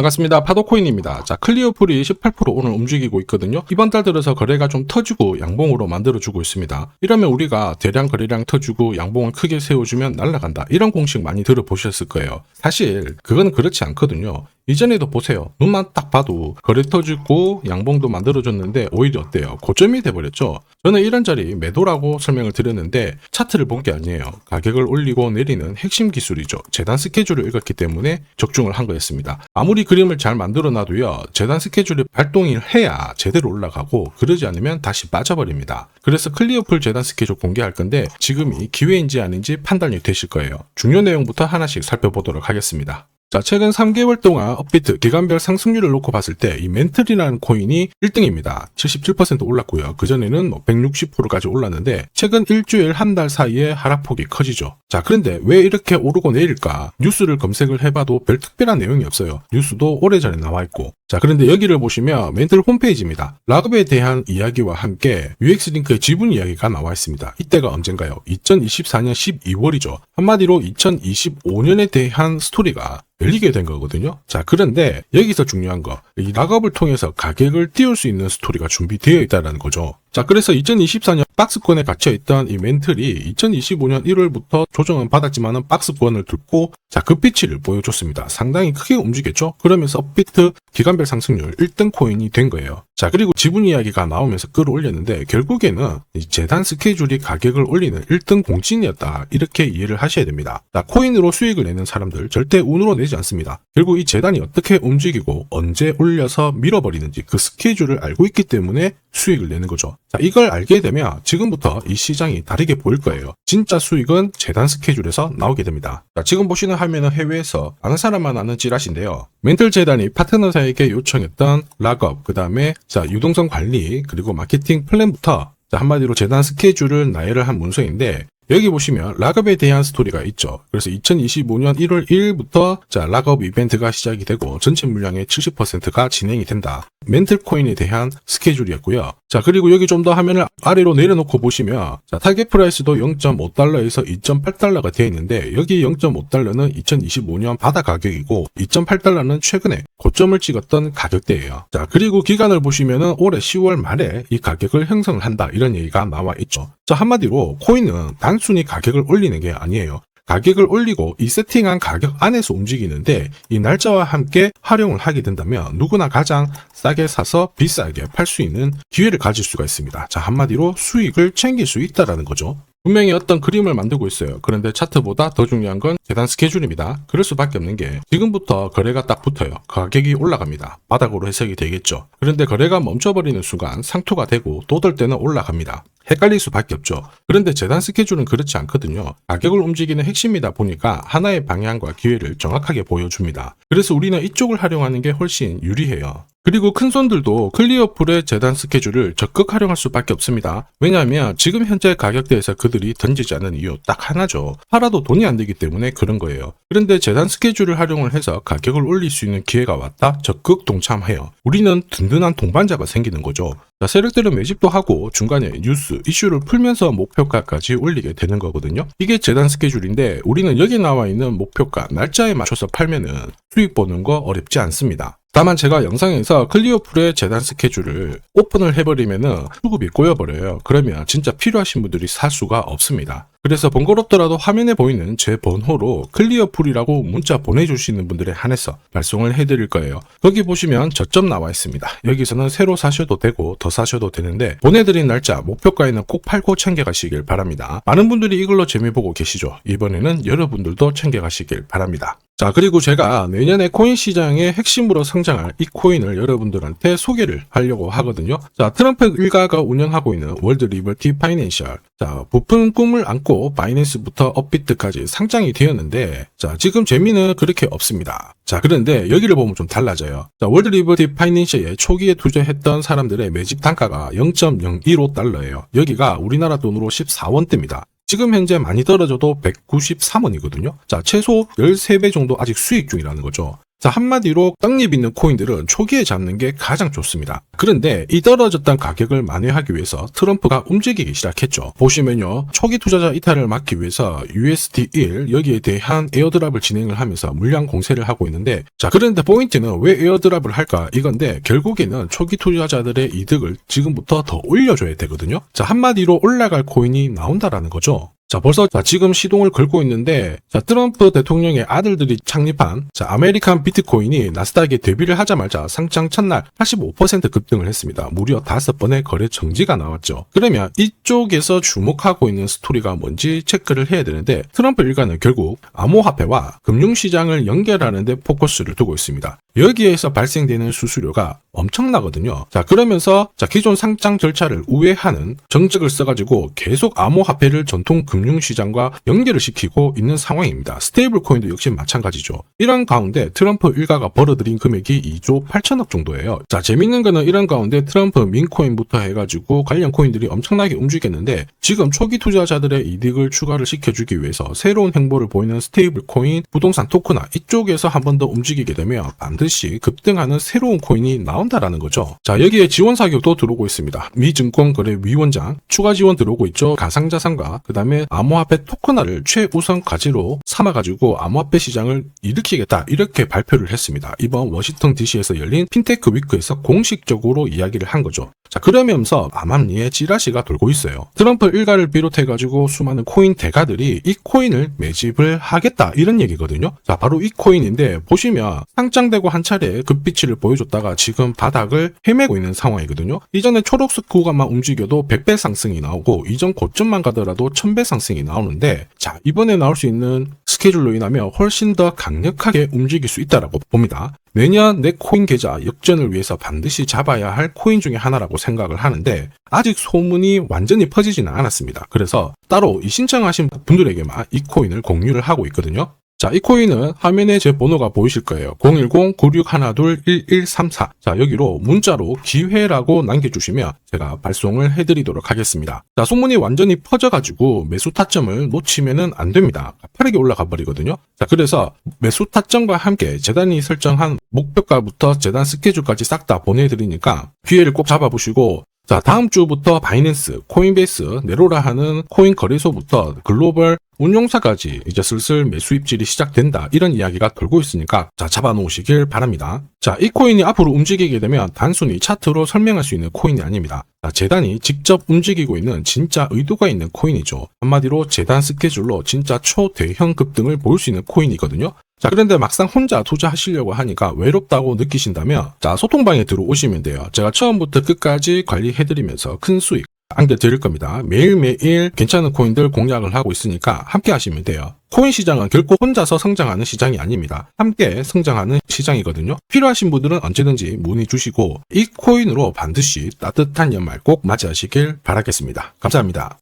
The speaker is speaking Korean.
반갑습니다. 파도코인입니다. 자, 클리어풀이 18% 오늘 움직이고 있거든요. 이번 달 들어서 거래가 좀 터지고 양봉으로 만들어주고 있습니다. 이러면 우리가 대량 거래량 터지고 양봉을 크게 세워주면 날아간다. 이런 공식 많이 들어보셨을 거예요. 사실 그건 그렇지 않거든요. 이전에도 보세요. 눈만 딱 봐도 거래 터지고 양봉도 만들어줬는데 오히려 어때요? 고점이 돼버렸죠. 저는 이런 자리 매도라고 설명을 드렸는데 차트를 본 게 아니에요. 가격을 올리고 내리는 핵심 기술이죠. 재단 스케줄을 읽었기 때문에 적중을 한 거였습니다. 아무리 그림을 잘 만들어놔도요. 재단 스케줄이 발동을 해야 제대로 올라가고 그러지 않으면 다시 빠져버립니다. 그래서 클리어풀 재단 스케줄 공개할 건데 지금이 기회인지 아닌지 판단이 되실 거예요. 중요 내용부터 하나씩 살펴보도록 하겠습니다. 자, 최근 3개월 동안 업비트 기간별 상승률을 놓고 봤을 때 이 멘틀이라는 코인이 1등입니다. 77% 올랐고요. 그전에는 160%까지 올랐는데 최근 일주일 한 달 사이에 하락폭이 커지죠. 자, 그런데 왜 이렇게 오르고 내릴까? 뉴스를 검색을 해봐도 별 특별한 내용이 없어요. 뉴스도 오래전에 나와 있고. 자, 그런데 여기를 보시면 멘틀 홈페이지입니다. 락업에 대한 이야기와 함께 UX링크의 지분 이야기가 나와 있습니다. 이때가 언젠가요? 2024년 12월이죠. 한마디로 2025년에 대한 스토리가 열리게 된 거거든요. 자, 그런데 여기서 중요한 거, 이 락업을 통해서 가격을 띄울 수 있는 스토리가 준비되어 있다는 거죠. 자, 그래서 2024년 박스권에 갇혀있던 이 멘틀이 2025년 1월부터 조정은 받았지만은 박스권을 뚫고 자, 급비치를 보여줬습니다. 상당히 크게 움직였죠? 그러면서 업비트 기간별 상승률 1등 코인이 된 거예요. 자, 그리고 지분 이야기가 나오면서 끌어올렸는데 결국에는 이 재단 스케줄이 가격을 올리는 1등 공신이었다. 이렇게 이해를 하셔야 됩니다. 자, 코인으로 수익을 내는 사람들 절대 운으로 내지 않습니다. 결국 이 재단이 어떻게 움직이고 언제 올려서 밀어버리는지 그 스케줄을 알고 있기 때문에 수익을 내는 거죠. 자, 이걸 알게 되면 지금부터 이 시장이 다르게 보일 거예요. 진짜 수익은 재단 스케줄에서 나오게 됩니다. 자, 지금 보시는 화면은 해외에서 아는 사람만 아는 찌라시인데요. 멘틀 재단이 파트너사에게 요청했던 락업, 그 다음에 자, 유동성 관리, 그리고 마케팅 플랜부터 자, 한마디로 재단 스케줄을 나열을 한 문서인데 여기 보시면 락업에 대한 스토리가 있죠. 그래서 2025년 1월 1일부터 자, 락업 이벤트가 시작이 되고 전체 물량의 70%가 진행이 된다. 멘틀 코인에 대한 스케줄이었고요. 자, 그리고 여기 좀 더 화면을 아래로 내려놓고 보시면 자, 타겟 프라이스도 0.5달러에서 2.8달러가 되어 있는데 여기 0.5달러는 2025년 바다 가격이고 2.8달러는 최근에 고점을 찍었던 가격대예요. 자, 그리고 기간을 보시면은 올해 10월 말에 이 가격을 형성을 한다. 이런 얘기가 나와 있죠. 자, 한마디로 코인은 단순히 가격을 올리는 게 아니에요. 가격을 올리고 이 세팅한 가격 안에서 움직이는데 이 날짜와 함께 활용을 하게 된다면 누구나 가장 싸게 사서 비싸게 팔 수 있는 기회를 가질 수가 있습니다. 자, 한마디로 수익을 챙길 수 있다라는 거죠. 분명히 어떤 그림을 만들고 있어요. 그런데 차트보다 더 중요한 건 재단 스케줄입니다. 그럴 수밖에 없는 게 지금부터 거래가 딱 붙어요. 가격이 올라갑니다. 바닥으로 해석이 되겠죠. 그런데 거래가 멈춰버리는 순간 상투가 되고 또 돌 때는 올라갑니다. 헷갈릴 수밖에 없죠. 그런데 재단 스케줄은 그렇지 않거든요. 가격을 움직이는 핵심이다 보니까 하나의 방향과 기회를 정확하게 보여줍니다. 그래서 우리는 이쪽을 활용하는 게 훨씬 유리해요. 그리고 큰 손들도 클리어풀의 재단 스케줄을 적극 활용할 수밖에 없습니다. 왜냐하면 지금 현재 가격대에서 그들이 던지지 않는 이유 딱 하나죠. 팔아도 돈이 안 되기 때문에 그런 거예요. 그런데 재단 스케줄을 활용을 해서 가격을 올릴 수 있는 기회가 왔다? 적극 동참해요. 우리는 든든한 동반자가 생기는 거죠. 자, 세력들은 매집도 하고 중간에 뉴스, 이슈를 풀면서 목표가까지 올리게 되는 거거든요. 이게 재단 스케줄인데 우리는 여기 나와 있는 목표가, 날짜에 맞춰서 팔면은 수익 보는 거 어렵지 않습니다. 다만 제가 영상에서 클리어풀의 재단 스케줄을 오픈을 해버리면은 수급이 꼬여버려요. 그러면 진짜 필요하신 분들이 살 수가 없습니다. 그래서 번거롭더라도 화면에 보이는 제 번호로 클리어풀이라고 문자 보내주시는 분들에 한해서 발송을 해드릴 거예요. 거기 보시면 저점 나와 있습니다. 여기서는 새로 사셔도 되고 더 사셔도 되는데 보내드린 날짜 목표가에는 꼭 팔고 챙겨가시길 바랍니다. 많은 분들이 이걸로 재미 보고 계시죠. 이번에는 여러분들도 챙겨가시길 바랍니다. 자, 그리고 제가 내년에 코인 시장의 핵심으로 성장할 이 코인을 여러분들한테 소개를 하려고 하거든요. 자, 트럼프 일가가 운영하고 있는 월드 리버티 파이낸셜. 자, 부푼 꿈을 안고 바이낸스부터 업비트까지 상장이 되었는데 자, 지금 재미는 그렇게 없습니다. 자, 그런데 여기를 보면 좀 달라져요. 자, 월드 리버티 파이낸셜에 초기에 투자했던 사람들의 매집 단가가 0.015달러예요. 여기가 우리나라 돈으로 14원대입니다. 지금 현재 많이 떨어져도 193원이거든요. 자, 최소 13배 정도 아직 수익 중이라는 거죠. 자, 한마디로 떡잎 있는 코인들은 초기에 잡는 게 가장 좋습니다. 그런데 이 떨어졌던 가격을 만회하기 위해서 트럼프가 움직이기 시작했죠. 보시면요, 초기 투자자 이탈을 막기 위해서 USD1 여기에 대한 에어드랍을 진행을 하면서 물량 공세를 하고 있는데, 자, 그런데 포인트는 왜 에어드랍을 할까 이건데, 결국에는 초기 투자자들의 이득을 지금부터 더 올려줘야 되거든요. 자, 한마디로 올라갈 코인이 나온다라는 거죠. 자, 벌써 지금 시동을 걸고 있는데, 자, 트럼프 대통령의 아들들이 창립한 아메리칸 비트코인이 나스닥에 데뷔를 하자마자 상장 첫날 85% 급등을 했습니다. 무려 5번의 거래 정지가 나왔죠. 그러면 이쪽에서 주목하고 있는 스토리가 뭔지 체크를 해야 되는데, 트럼프 일가는 결국 암호화폐와 금융시장을 연결하는 데 포커스를 두고 있습니다. 여기에서 발생되는 수수료가 엄청나거든요. 자, 그러면서 기존 상장 절차를 우회하는 정책을 써가지고 계속 암호화폐를 전통 금융시장과 연결을 시키고 있는 상황입니다. 스테이블 코인도 역시 마찬가지죠. 이런 가운데 트럼프 일가가 벌어들인 금액이 2조 8천억 정도예요. 자, 재밌는 거는 이런 가운데 트럼프 민코인부터 해가지고 관련 코인들이 엄청나게 움직였는데, 지금 초기 투자자들의 이득을 추가를 시켜주기 위해서 새로운 행보를 보이는 스테이블 코인, 부동산 토크나 이쪽에서 한 번 더 움직이게 되면 반드시 급등하는 새로운 코인이 나온다라는 거죠. 자, 여기에 지원 사격도 들어오고 있습니다. 미 증권거래위원장 추가 지원 들어오고 있죠. 가상자산과 그 다음에 암호화폐 토큰화를 최우선 과제로 삼아가지고 암호화폐 시장을 일으키겠다, 이렇게 발표를 했습니다. 이번 워싱턴 DC에서 열린 핀테크 위크에서 공식적으로 이야기를 한 거죠. 자, 그러면서 암암리에 찌라시가 돌고 있어요. 트럼프 일가를 비롯해가지고 수많은 코인 대가들이 이 코인을 매집을 하겠다, 이런 얘기거든요. 자, 바로 이 코인인데, 보시면 상장되고 한 차례 급비치를 보여줬다가 지금 바닥을 헤매고 있는 상황이거든요. 이전에 초록색 구간만 움직여도 100배 상승이 나오고, 이전 고점만 가더라도 1000배 상승이 나오는데, 자, 이번에 나올 수 있는 스케줄로 인하면 훨씬 더 강력하게 움직일 수 있다라고 봅니다. 내년 내 코인 계좌 역전을 위해서 반드시 잡아야 할 코인 중에 하나라고 생각을 하는데, 아직 소문이 완전히 퍼지지는 않았습니다. 그래서 따로 이 신청하신 분들에게만 이 코인을 공유를 하고 있거든요. 자, 이 코인은 화면에 제 번호가 보이실 거예요. 010-9612-1134. 자, 여기로 문자로 기회라고 남겨주시면 제가 발송을 해드리도록 하겠습니다. 자, 소문이 완전히 퍼져가지고 매수 타점을 놓치면은 안 됩니다. 빠르게 올라가 버리거든요. 자, 그래서 매수 타점과 함께 재단이 설정한 목표가부터 재단 스케줄까지 싹 다 보내드리니까 기회를 꼭 잡아보시고, 자, 다음 주부터 바이낸스, 코인베이스, 네로라 하는 코인 거래소부터 글로벌 운용사까지 이제 슬슬 매수 입질이 시작된다, 이런 이야기가 돌고 있으니까 자, 잡아놓으시길 바랍니다. 자, 이 코인이 앞으로 움직이게 되면 단순히 차트로 설명할 수 있는 코인이 아닙니다. 자, 재단이 직접 움직이고 있는 진짜 의도가 있는 코인이죠. 한마디로 재단 스케줄로 진짜 초대형 급등을 볼 수 있는 코인이거든요. 자, 그런데 막상 혼자 투자하시려고 하니까 외롭다고 느끼신다면, 자, 소통방에 들어오시면 돼요. 제가 처음부터 끝까지 관리해드리면서 큰 수익 안겨드릴 겁니다. 매일매일 괜찮은 코인들 공략을 하고 있으니까 함께 하시면 돼요. 코인 시장은 결코 혼자서 성장하는 시장이 아닙니다. 함께 성장하는 시장이거든요. 필요하신 분들은 언제든지 문의 주시고, 이 코인으로 반드시 따뜻한 연말 꼭 맞이하시길 바라겠습니다. 감사합니다.